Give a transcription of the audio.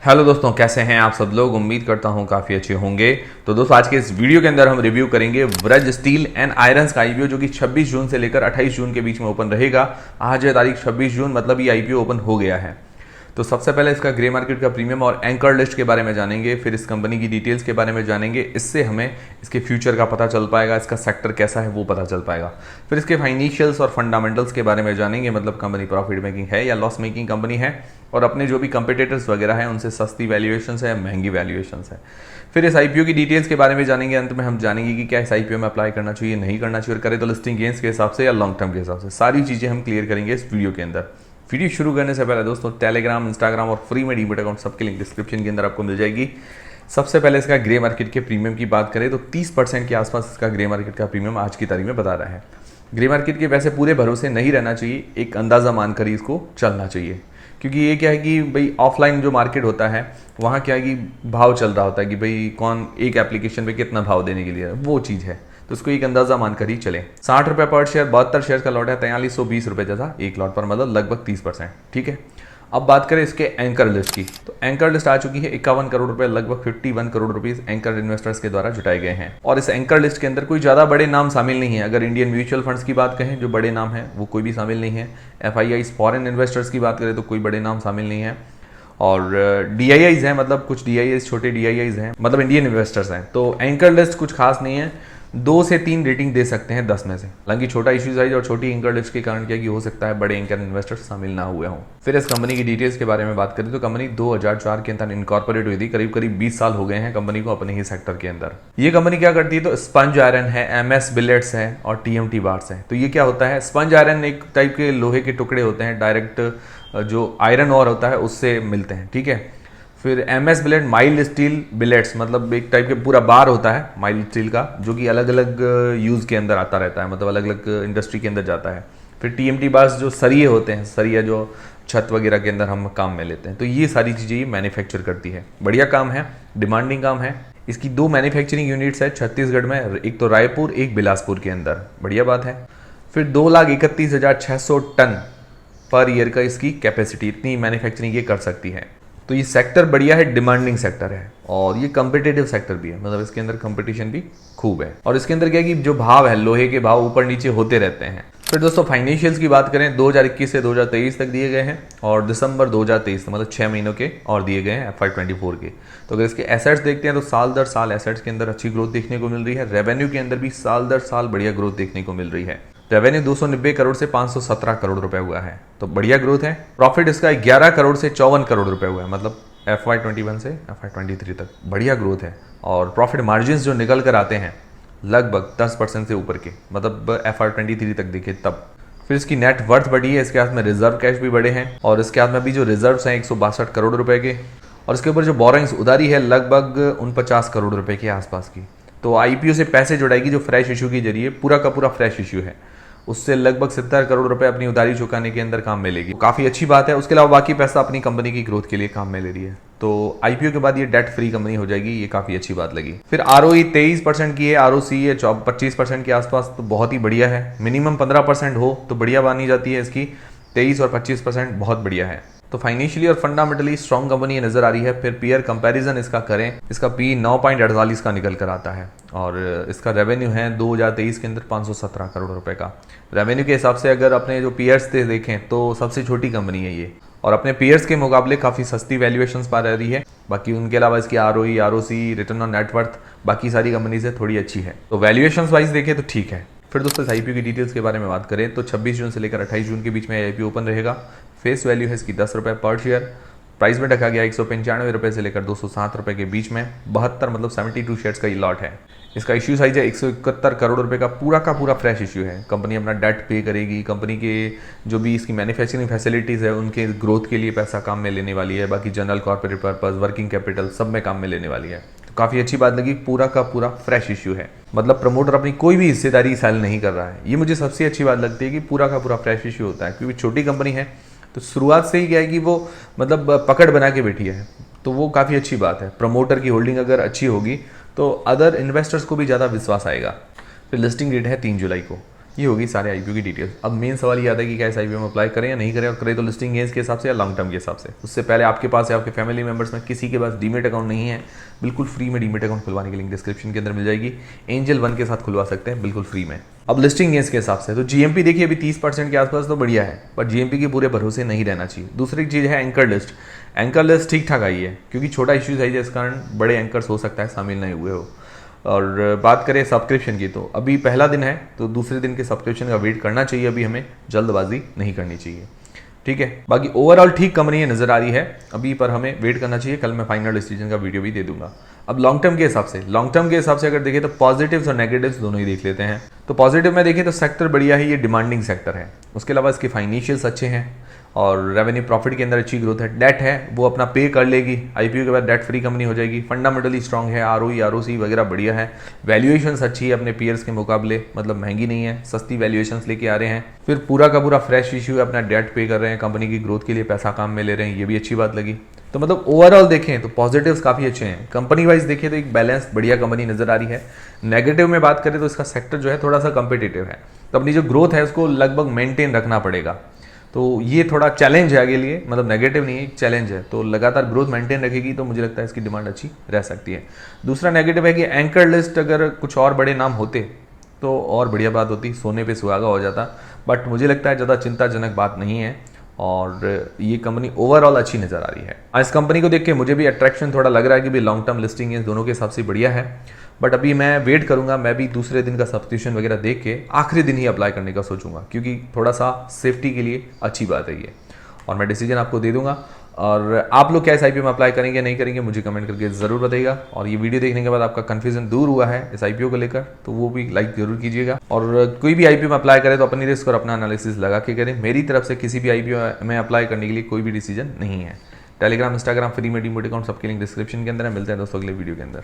Hello दोस्तों, कैसे हैं आप सब लोग। उम्मीद करता हूं काफ़ी अच्छे होंगे। तो दोस्तों, आज के इस वीडियो के अंदर हम रिव्यू करेंगे व्रज स्टील एंड आयरन्स का आईपीओ, जो कि 26 जून से लेकर 28 जून के बीच में ओपन रहेगा। आज है तारीख 26 जून, मतलब ये आईपीओ ओपन हो गया है। तो सबसे पहले इसका ग्रे मार्केट का प्रीमियम और एंकर लिस्ट के बारे में जानेंगे, फिर इस कंपनी की डिटेल्स के बारे में जानेंगे। इससे हमें इसके फ्यूचर का पता चल पाएगा, इसका सेक्टर कैसा है वो पता चल पाएगा। फिर इसके फाइनेंशियल्स और फंडामेंटल्स के बारे में जानेंगे, मतलब कंपनी प्रॉफिट मेकिंग है या लॉस मेकिंग कंपनी है, और अपने जो भी कंपिटिटर्स वगैरह हैं उनसे सस्ती वैल्यूएशंस है या महंगी वैल्यूएशंस है। फिर इस आईपीओ की डिटेल्स के बारे में जानेंगे। अंत में हम जानेंगे कि क्या इस आईपीओ में अप्लाई करना चाहिए, नहीं करना चाहिए, और करें तो लिस्टिंग गेन्स के हिसाब से या लॉन्ग टर्म के हिसाब से। सारी चीज़ें हम क्लियर करेंगे इस वीडियो के अंदर। वीडियो शुरू करने से पहले दोस्तों, टेलीग्राम, इंस्टाग्राम और फ्री में डीमेट अकाउंट सबके लिंक डिस्क्रिप्शन के अंदर आपको मिल जाएगी। सबसे पहले इसका ग्रे मार्केट के प्रीमियम की बात करें तो 30% के आसपास इसका ग्रे मार्केट का प्रीमियम आज की तारीख में बता रहा है। ग्रे मार्केट के वैसे पूरे भरोसे नहीं रहना चाहिए, एक अंदाज़ा मानकर ही इसको चलना चाहिए, क्योंकि ये क्या है कि भाई ऑफलाइन जो मार्केट होता है वहाँ क्या है कि भाव चल रहा होता है कि भाई कौन एक एप्लीकेशन पे कितना भाव देने के लिए, वो चीज़ है। तो उसको एक अंदाजा मानकर ही चले। 60 रुपये पर शेयर, 72 शेयर का लॉट है, 4320 रुपये जैसा एक लॉट पर, मतलब लगभग 30%। ठीक है, अब बात करें इसके एंकर लिस्ट की, तो एंकर लिस्ट आ चुकी है। 51 करोड़ रुपए, लगभग 51 करोड़ रुपीस एंकर इन्वेस्टर्स के द्वारा जुटाए गए हैं। और इस एंकर लिस्ट के अंदर कोई ज़्यादा बड़े नाम शामिल नहीं है। अगर इंडियन म्यूचुअल फंड्स की बात कहें, जो बड़े नाम हैं वो कोई भी शामिल नहीं है। एफआईआईज फॉरेन इन्वेस्टर्स की बात करें तो कोई बड़े नाम शामिल नहीं है। और डीआईआईज हैं, मतलब कुछ डीआईआईज, छोटे डीआईआईज हैं, मतलब इंडियन इन्वेस्टर्स हैं। तो एंकर लिस्ट कुछ खास नहीं है, 2 से 3 रेटिंग दे सकते हैं 10 में से। हालांकि छोटा इश्यू साइज और छोटी एंकर लिस्ट के कारण क्या कि हो सकता है बड़े एंकर इन्वेस्टर्स शामिल ना हुए हों। फिर इस कंपनी की डिटेल्स के बारे में बात करें तो कंपनी 2004 के अंदर इनकॉर्पोरेट हुई थी। करीब करीब 20 साल हो गए हैं कंपनी को अपने ही सेक्टर के अंदर। ये कंपनी क्या करती है, तो स्पंज आयरन है, एमएस बिलेट्स है और टीएमटी बार्स है। तो ये क्या होता है, स्पंज आयरन एक टाइप के लोहे के टुकड़े होते हैं, डायरेक्ट जो आयरन और होता है उससे मिलते हैं। ठीक है, फिर MS billet mild steel billets, मतलब एक टाइप के पूरा बार होता है माइल्ड स्टील का, जो कि अलग अलग यूज़ के अंदर आता रहता है, मतलब अलग अलग इंडस्ट्री के अंदर जाता है। फिर टीएमटी बार्स जो सरिये होते हैं, सरिया जो छत वगैरह के अंदर हम काम में लेते हैं। तो ये सारी चीज़ें ये मैन्युफैक्चर करती है। बढ़िया काम है, डिमांडिंग काम है। इसकी 2 मैन्युफैक्चरिंग यूनिट्स है छत्तीसगढ़ में, एक तो रायपुर, एक बिलासपुर के अंदर। बढ़िया बात है। फिर 2,31,600 टन पर ईयर का इसकी कैपेसिटी, इतनी मैन्युफैक्चरिंग ये कर सकती है। तो ये सेक्टर बढ़िया है, डिमांडिंग सेक्टर है और ये कम्पिटिटिव सेक्टर भी है, मतलब इसके अंदर कंपटीशन भी खूब है। और इसके अंदर क्या है कि जो भाव है, लोहे के भाव ऊपर नीचे होते रहते हैं। फिर दोस्तों फाइनेंशियल्स की बात करें, 2021 से 2023 तक दिए गए हैं और दिसंबर 2023 मतलब 6 महीनों के और दिए गए हैं FY24 के। तो अगर इसके एसेट्स देखते हैं तो साल दर साल एसेट्स के अंदर अच्छी ग्रोथ देखने को मिल रही है। रेवेन्यू के अंदर भी साल दर साल बढ़िया ग्रोथ देखने को मिल रही है। रेवेन्यू 290 करोड़ से 517 करोड़ रुपए हुआ है, तो बढ़िया ग्रोथ है। प्रॉफिट इसका 11 करोड़ से 54 करोड़ रुपए हुआ है, मतलब FY21 से FY23 तक बढ़िया ग्रोथ है। और प्रॉफिट मार्जिन्स जो निकल कर आते हैं लगभग 10% से ऊपर के, मतलब FY23 तक देखे तब। फिर इसकी नेट वर्थ बढ़ी है, इसके हाथ में रिजर्व कैश भी बढ़े हैं और इसके हाथ में भी जो रिजर्व्स हैं 162 करोड़ रुपए के, और इसके ऊपर जो बोरोइंग्स उधारी है लगभग 49 करोड़ रुपए के आसपास की। तो आईपीओ से पैसे जुटाएगी जो फ्रेश इशू के जरिए, पूरा का पूरा फ्रेश इशू है, उससे लगभग 70 करोड़ रुपए अपनी उधारी चुकाने के अंदर काम में लेगी। काफ़ी अच्छी बात है। उसके अलावा बाकी पैसा अपनी कंपनी की ग्रोथ के लिए काम में ले रही है। तो आईपीओ के बाद ये डेट फ्री कंपनी हो जाएगी, ये काफ़ी अच्छी बात लगी। फिर आरओई 23% की है, आरओसी है 25% के आसपास, तो बहुत ही बढ़िया है। मिनिमम 15% हो तो बढ़िया मानी जाती है इसकी, 23 और 25% बहुत बढ़िया है। तो फाइनेंशियली और फंडामेंटली स्ट्रॉन्ग कंपनी नजर आ रही है। फिर पीयर कंपैरिजन इसका करें, इसका पी 9.48 का निकल कर आता है और इसका रेवेन्यू है 2023 के अंदर 517 करोड़ रुपए का। रेवेन्यू के हिसाब से अगर अपने जो पीयर्स थे देखें तो सबसे छोटी कंपनी है ये, और अपने पीयर्स के मुकाबले काफ़ी सस्ती वैल्यूएशंस पा रही है। बाकी उनके अलावा इसकी ROE, ROC, return on net worth बाकी सारी कंपनी से थोड़ी अच्छी है। तो वैल्यूएशंस वाइज देखें तो ठीक है। फिर दोस्तों इस आईपीओ की डिटेल्स के बारे में बात करें तो 26 जून से लेकर 28 जून के बीच में आईपीओ ओपन रहेगा। फेस वैल्यू है इसकी 10 रुपये पर शेयर। प्राइस में रखा गया 195 रुपये से लेकर 207 रुपये के बीच में। 72 मतलब 72 शेयर्स का ये लॉट है। इसका इश्यू साइज है 171 करोड़ रुपए का पूरा फ्रेश इश्यू है। कंपनी अपना डेट पे करेगी, कंपनी के जो भी इसकी मैन्युफैक्चरिंग फैसिलिटीज़ है उनके ग्रोथ के लिए पैसा काम में लेने वाली है। बाकी general corporate purpose, working capital सब में काम में लेने वाली है। तो काफ़ी अच्छी बात लगी, पूरा का पूरा फ्रेश इश्यू है, मतलब प्रमोटर अपनी कोई भी हिस्सेदारी सेल नहीं कर रहा है। ये मुझे सबसे अच्छी बात लगती है कि पूरा का पूरा फ्रेश इश्यू होता है, क्योंकि छोटी कंपनी है तो शुरुआत से ही क्या है कि वो मतलब पकड़ बना के बैठी है, तो वो काफ़ी अच्छी बात है। प्रमोटर की होल्डिंग अगर अच्छी होगी तो अदर इन्वेस्टर्स को भी ज़्यादा विश्वास आएगा। फिर लिस्टिंग डेट है 3 जुलाई को। ये होगी सारे आईपीओ की डिटेल्स। अब मेन सवाल ये आता है कि क्या इस आईपीओ में अप्लाई करें या नहीं करें, और करें तो लिस्टिंग गेंस के हिसाब से या लॉन्ग टर्म के हिसाब से। उससे पहले आपके पास या आपके फैमिली मेंबर्स में किसी के पास डीमेट अकाउंट नहीं है, बिल्कुल फ्री में डीमेट अकाउंट खुलवाने की लिंक डिस्क्रिप्शन के अंदर मिल जाएगी। एंजल वन के साथ खुलवा सकते हैं बिल्कुल फ्री में। अब लिस्टिंग गेंस के हिसाब से तो जीएमपी देखिए अभी 30% के आसपास तो बढ़िया है, पर जीएमपी के पूरे भरोसे नहीं रहना चाहिए। दूसरी चीज़ है एंकर लिस्ट। एंकर लिस्ट ठीक ठाक आई है, क्योंकि छोटा इश्यूज है जिस कारण बड़े एंकर्स हो सकता है शामिल नहीं हुए हो। और बात करें सब्सक्रिप्शन की, तो अभी पहला दिन है, तो दूसरे दिन के सब्सक्रिप्शन का वेट करना चाहिए। अभी हमें जल्दबाजी नहीं करनी चाहिए, ठीक है। बाकी ओवरऑल ठीक कंपनी नजर आ रही है अभी, पर हमें वेट करना चाहिए। कल मैं फाइनल डिसीजन का वीडियो भी दे दूंगा। अब लॉन्ग टर्म के हिसाब से अगर देखें तो पॉजिटिव्स और नेगेटिव्स दोनों ही देख लेते हैं। तो पॉजिटिव में देखें तो सेक्टर बढ़िया है, ये डिमांडिंग सेक्टर है। उसके अलावा इसके फाइनेंशियल्स अच्छे हैं और रेवेन्यू प्रॉफिट के अंदर अच्छी ग्रोथ है। डेट है वो अपना पे कर लेगी, आईपीओ के बाद डेट फ्री कंपनी हो जाएगी। फंडामेंटली स्ट्रांग है, आरओई आरओसी वगैरह बढ़िया है। वैल्यूएशंस अच्छी है अपने पीयर्स के मुकाबले, मतलब महंगी नहीं है, सस्ती वैल्यूएशंस लेके आ रहे हैं। फिर पूरा का पूरा फ्रेश इश्यू है, अपना डेट पे कर रहे हैं, कंपनी की ग्रोथ के लिए पैसा काम में ले रहे हैं, ये भी अच्छी बात लगी। तो मतलब ओवरऑल देखें तो पॉजिटिव्स काफ़ी अच्छे हैं। कंपनी वाइज देखें तो एक बैलेंस बढ़िया कंपनी नजर आ रही है। नेगेटिव में बात करें तो इसका सेक्टर जो है थोड़ा सा कम्पिटिटिव है, तो अपनी जो ग्रोथ है उसको लगभग मेंटेन रखना पड़ेगा। तो ये थोड़ा चैलेंज है आगे लिए, मतलब नेगेटिव नहीं है, एक चैलेंज है। तो लगातार ग्रोथ मेंटेन रखेगी तो मुझे लगता है इसकी डिमांड अच्छी रह सकती है। दूसरा नेगेटिव है कि एंकर लिस्ट अगर कुछ और बड़े नाम होते तो और बढ़िया बात होती, सोने पे सुहागा हो जाता। बट मुझे लगता है ज़्यादा चिंताजनक बात नहीं है और ये कंपनी ओवरऑल अच्छी नज़र आ रही है। इस कंपनी को देख के मुझे भी अट्रैक्शन थोड़ा लग रहा है कि भी लॉन्ग टर्म लिस्टिंग है, दोनों के हिसाब से बढ़िया है। बट अभी मैं वेट करूंगा, मैं भी दूसरे दिन का सब्सक्रिप्शन वगैरह देख के आखिरी दिन ही अप्लाई करने का सोचूंगा, क्योंकि थोड़ा सा सेफ्टी के लिए अच्छी बात है ये। और मैं डिसीजन आपको दे दूंगा। और आप लोग क्या इस आईपीओ में अप्लाई करेंगे नहीं करेंगे मुझे कमेंट करके ज़रूर बताइएगा। और ये वीडियो देखने के बाद आपका कन्फ्यूजन दूर हुआ है इस आईपीओ को लेकर तो वो भी लाइक जरूर कीजिएगा। और कोई भी आईपीओ में अप्लाई करे तो अपनी रिस्क और अपना एनालिसिस लगा के करें। मेरी तरफ से किसी भी आईपीओ में अप्लाई करने के लिए कोई भी डिसीजन नहीं है। टेलीग्राम इंस्टाग्राम फ्री में डीमोट अकाउंट सबके लिंक डिस्क्रिप्शन के अंदर है। मिलते हैं दोस्तों अगले वीडियो के अंदर।